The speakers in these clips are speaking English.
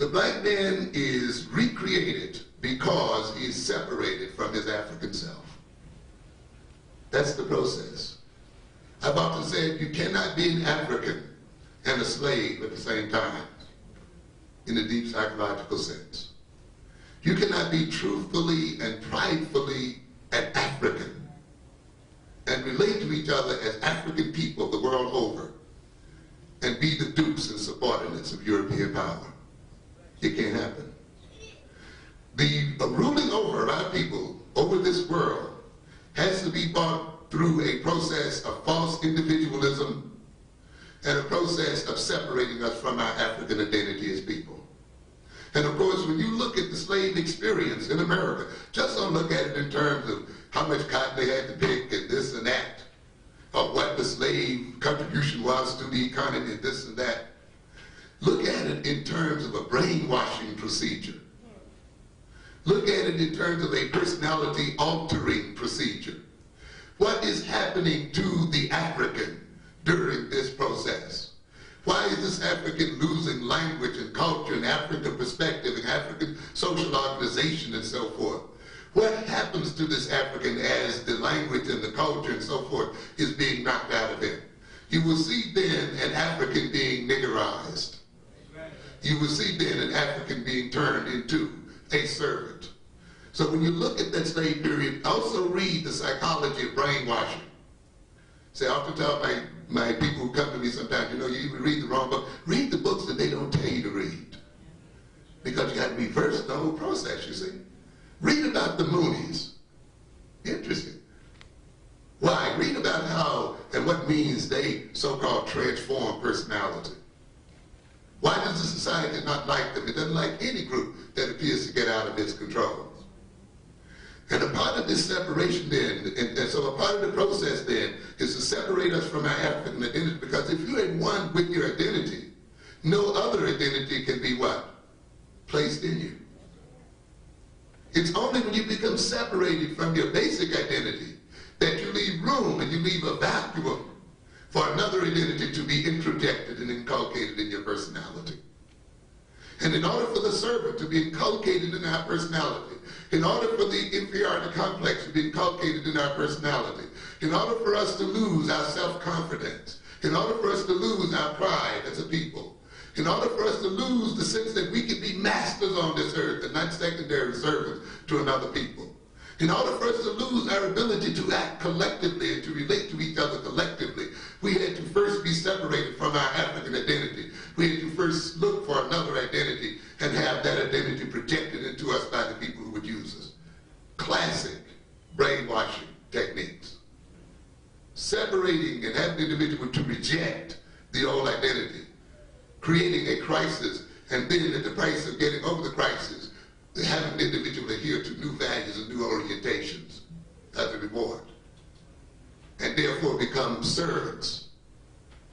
The black man is recreated because he's separated from his African self. That's the process. I've often said you cannot be an African and a slave at the same time, in a deep psychological sense. You cannot be truthfully and pridefully an African and relate to each other as African people the world over and be the dupes and subordinates of European power. It can't happen. The ruling over our people, over this world, has to be brought through a process of false individualism and a process of separating us from our African identity as people. And of course, when you look at the slave experience in America, just don't look at it in terms of how much cotton they had to pick and this and that, or what the slave contribution was to the economy and this and that. Look at it in terms of a brainwashing procedure. Look at it in terms of a personality altering procedure. What is happening to the African during this process? Why is this African losing language and culture and African perspective and African social organization and so forth? What happens to this African as the language and the culture and so forth is being knocked out of him? You will see then an African being niggerized. You will see then an African being turned into a servant. So when you look at that slave period, also read the psychology of brainwashing. Say, I often tell my people who come to me sometimes, you know, you even read the wrong book. Read the books that they don't tell you to read. Because you got to reverse the whole process, you see. Read about the Moonies. Interesting. Why? Read about how and what means they so-called transform personality. Why does the society not like them? It doesn't like any group that appears to get out of its control. And a part of this separation then, and so a part of the process then, is to separate us from our African identity, because if you're in one with your identity, no other identity can be what? Placed in you. It's only when you become separated from your basic identity that you leave room and you leave a vacuum for another identity to be introjected and inculcated in your personality. And in order for the servant to be inculcated in our personality, in order for the inferiority complex to be inculcated in our personality, in order for us to lose our self-confidence, in order for us to lose our pride as a people, in order for us to lose the sense that we can be masters on this earth and not secondary servants to another people, in order for us to lose our ability to act collectively and to relate to each other collectively, we had to first be separated from our African identity. We had to first look for another identity and have that identity projected into us by the people who would use us. Classic brainwashing techniques. Separating and having the individual to reject the old identity, creating a crisis, and then at the price of getting over the crisis, having the individual adhere to new values and new orientations as a reward, and therefore become servants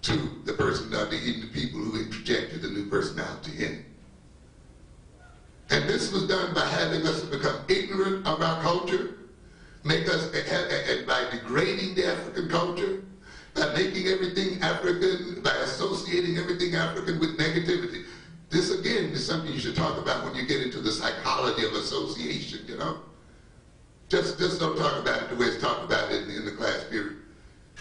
to the personality, even the people who introjected the new personality in. And this was done by having us become ignorant of our culture, make us, and by degrading the African culture, by making everything African, by associating everything African with negativity. This, again, is something you should talk about when you get into the psychology of association, you know? Just don't talk about it the way it's talked about in the class period.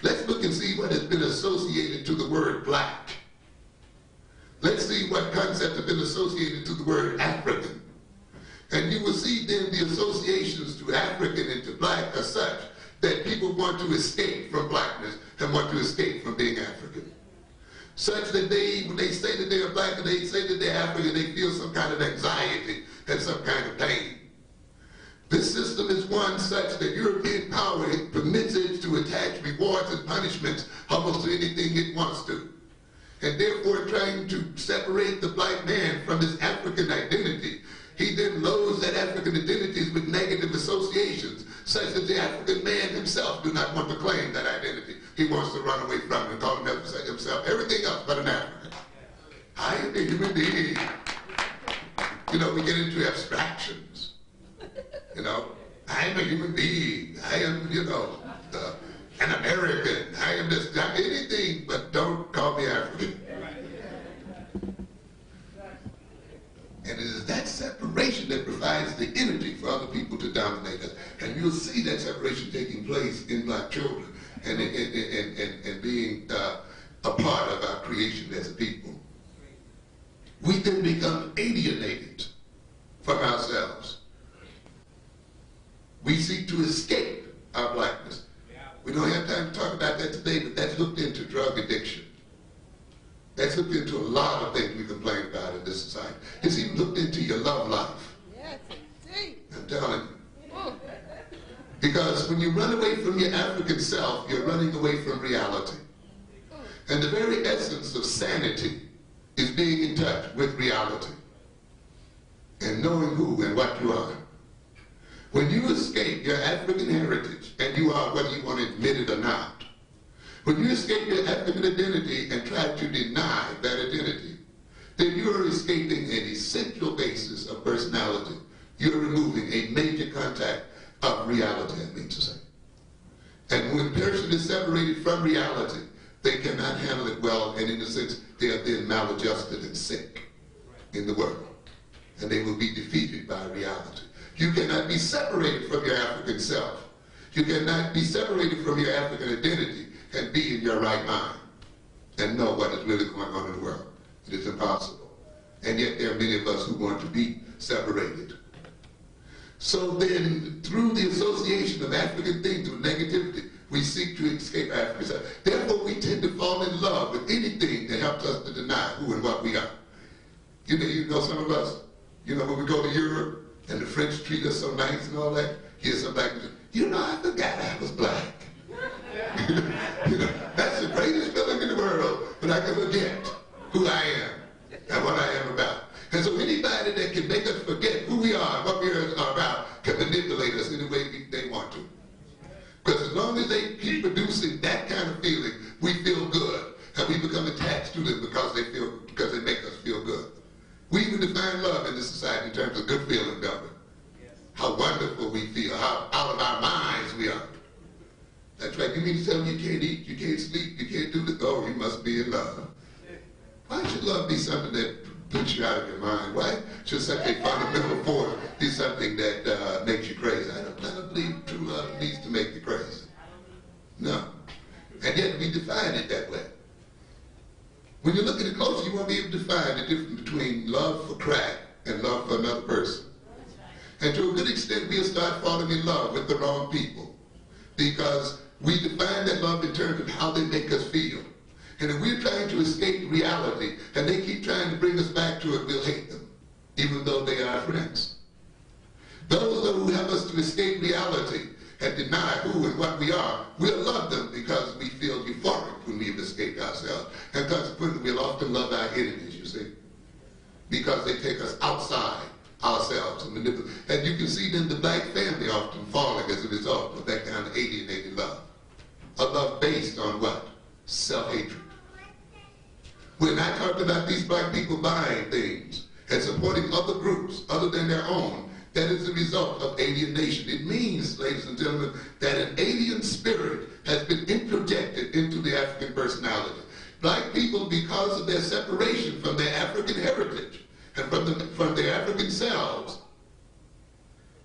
Let's look and see what has been associated to the word black. Let's see what concepts have been associated to the word African. And you will see then the associations to African and to black are such that people want to escape from blackness and want to escape from being African. Such that when they say that they are black and they say that they're African, they feel some kind of anxiety and some kind of pain. This system is one such that European power permits it to attach rewards and punishments almost to anything it wants to. And therefore, trying to separate the black man from his African identity, he then loads that African identities with negative associations, such that the African man himself do not want to claim that identity. He wants to run away from it and call himself everything else but an African. I am a human being. You know, we get into abstractions. You know, I am a human being. I am, you know, an American. I am just anything, but don't call me African. And it is that separation that provides the energy for other people to dominate us. And you'll see that separation taking place in black children and being a part of our creation as a people. We then become alienated from ourselves. We seek to escape our blackness. We don't have time to talk about that today, but that's hooked into drug addiction. That's hooked into a lot of things we complain about in this society. It's even hooked into your love life. Yes, indeed. I'm telling you. Because when you run away from your African self, you're running away from reality. And the very essence of sanity is being in touch with reality and knowing who and what you are. When you escape your African heritage, and you are whether you want to admit it or not, when you escape your African identity and try to deny that identity, then you are escaping an essential basis of personality. You're removing a major contact of reality, I mean to say. And when a person is separated from reality, they cannot handle it well, and in a sense, they are then maladjusted and sick in the world. And they will be defeated by reality. You cannot be separated from your African self. You cannot be separated from your African identity and be in your right mind and know what is really going on in the world. It is impossible. And yet there are many of us who want to be separated. So then, through the association of African things with negativity, we seek to escape African self. Therefore, we tend to fall in love with anything that helps us to deny who and what we are. You know some of us, when we go to Europe, and the French treat us so nice and all that. Here's some black people, I forgot I was black. That's the greatest feeling in the world, when I can forget who I am and what I am about. And so anybody that can make us forget who we are and what we are about can manipulate us any way they want to. Because as long as they keep producing that kind of feeling, we feel good. And we become attached to them because they make us feel good. We even define love in this society in terms of good feeling, don't we? Yes. How wonderful we feel, how out of our minds we are. That's right. You mean to tell me you can't eat, you can't sleep, you can't do this? Oh, you must be in love. Why should love be something that puts you out of your mind? Why should such a fundamental force be something that makes you crazy? I don't believe true love needs to make you crazy. No. And yet we define it that way. When you look at it closely, you won't be able to find the difference between love for crack and love for another person. And to a good extent, we'll start falling in love with the wrong people because we define that love in terms of how they make us feel. And if we're trying to escape reality and they keep trying to bring us back to it, we'll hate them, even though they are friends. Those who help us to escape reality and deny who and what we are, we'll love them because we feel euphoric when we've escaped ourselves. And consequently, we'll often love our enemies, you see, because they take us outside ourselves and manipulate. And you can see then the black family often falling as a result of that kind of alienated love. A love based on what? Self-hatred. When I talked about these black people buying things and supporting other groups other than their own, that is the result of alienation. It means, ladies and gentlemen, that an alien spirit has been introjected into the African personality. Black people, because of their separation from their African heritage and from their African selves,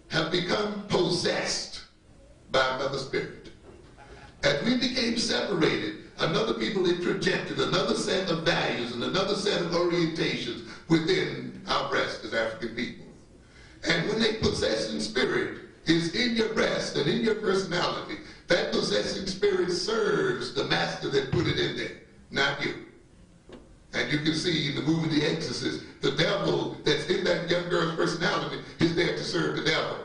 have become possessed by another spirit. As we became separated, another people introjected another set of values and another set of orientations within our breast as African people. And when a possessing spirit is in your breast and in your personality, that possessing spirit serves the master that put it in there, not you. And you can see in the movie The Exorcist, the devil that's in that young girl's personality is there to serve the devil.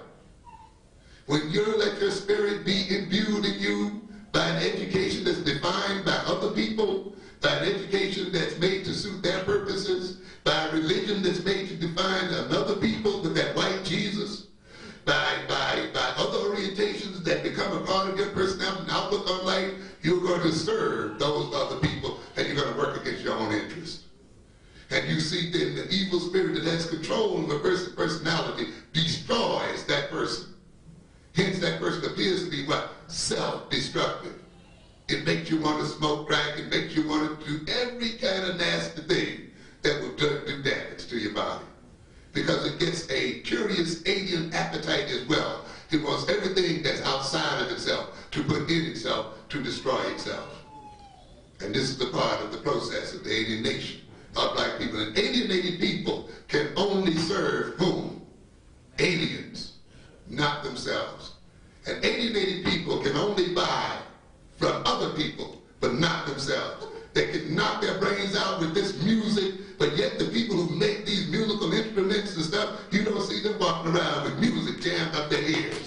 When you let your spirit be imbued in you by an education that's defined by other people, by an education that's made to suit their purposes, by a religion that's made to define another people with that white Jesus, by other orientations that become a part of your personality and outlook on life, you're going to serve those other people and you're going to work against your own interest. And you see then the evil spirit that has control of a person's personality destroys that person. Hence that person appears to be what? Self-destructive. It makes you want to smoke crack. It makes you want to do every kind of nasty thing that will do damage to your body. because it gets a curious alien appetite as well. It wants everything that's outside of itself to put in itself to destroy itself. And this is the part of the process of the alienation of black people. And alienated people can only serve whom? Aliens, not themselves. And alienated people can only buy from other people, but not themselves. They can knock their brains out with this music, but yet the people who make these musical instruments and stuff, you don't see them walking around with music jammed up their ears.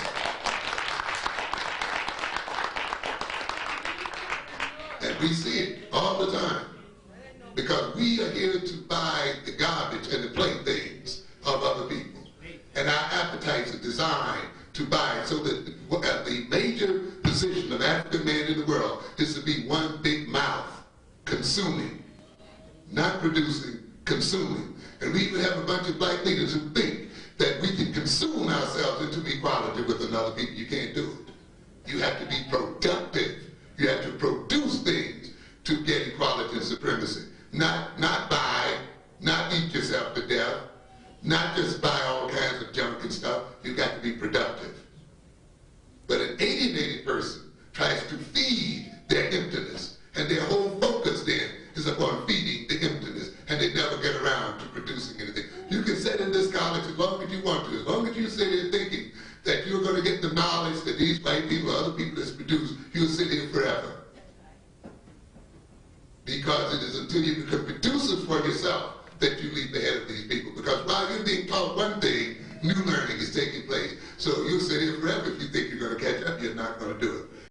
And we see it all the time, because we are here to buy the garbage and the playthings of other people. And our appetites are designed to buy it, so that the major position of African man in the world is to be one big mouth, consuming, not producing, consuming. And we even have a bunch of black leaders who think that we can consume ourselves into equality with another people. You can't do it. You have to be productive. You have to produce things to get equality and supremacy. Not buy, not eat yourself to death, not just buy all kinds of junk and stuff. You got to be productive. But an alienated person tries to feed their emptiness, and their whole focus then is upon feeding the emptiness, and they never get around to producing anything. You can sit in this college as long as you want to, as long as you sit here thinking that you're going to get the knowledge that these white people or other people has produced, you'll sit here forever. Because it is until you become producers for yourself that you leap ahead of these people. Because while you're being taught one thing, new learning is taking place. So you'll sit here forever if you think you're going to catch up. You're not going to do it.